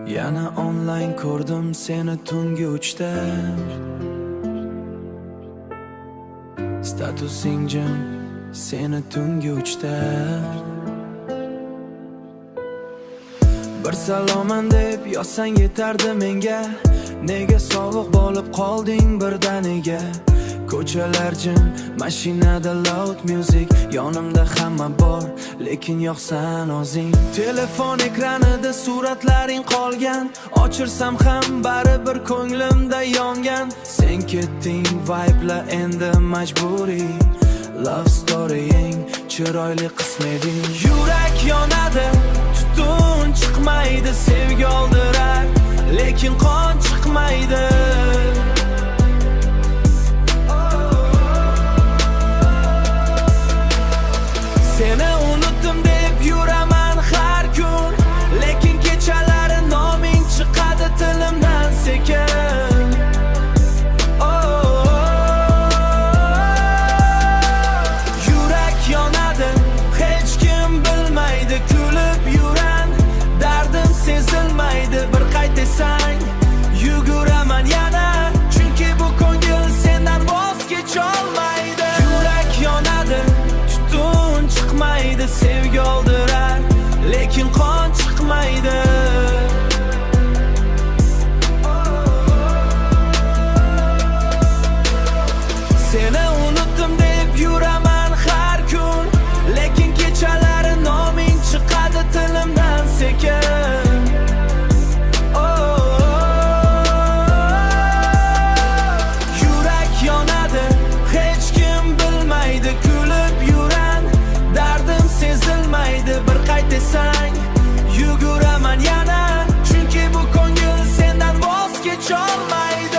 Yana online ko'rdim seni tungi 3da. Statusing jim, seni tungi 3da. Bir saloman deb yozsang yetardi menga. Nega sovuq bo'lib qolding birdaniga? Ko'chalar jim, mashinada loud music, yonimda hamma bor, lekin yo'qsan o'zing. Telefon ekranida suratlaring qolgan, ochirsam ham baribir ko'nglimda yongan. Sen ketding vibe'la endi majburiy, love storying chiroyli qismeding. Yurak yonadi, tutun chiqmaydi, sevgi oldirar, lekin qon chiqmaydi. Seni unutdim deb yuraman har kun, lekin kechalari noming chiqadi tilimdan sekin. Yurak yonadi, hech kim bilmaydi, kulib yuran, dardim sezilmaydi. Bir qayt desang yuguraman yana, chunki bu ko'ngil sendan voz kecholmaydi. Yurak yonadi, tutun chiqmaydi, sevgi oldirar, lekin qon chiqmaydi. Seni unutdim deb yuraman har kun, lekin kechalari noming chiqadi tilimdan sekin. Yurak yonadi, hech kim bilmaydi, kulib yuran, dardim sezilmaydi. Bir qayt desang yuguraman yana, chunki bu ko'ngil sendan voz kecholmaydi.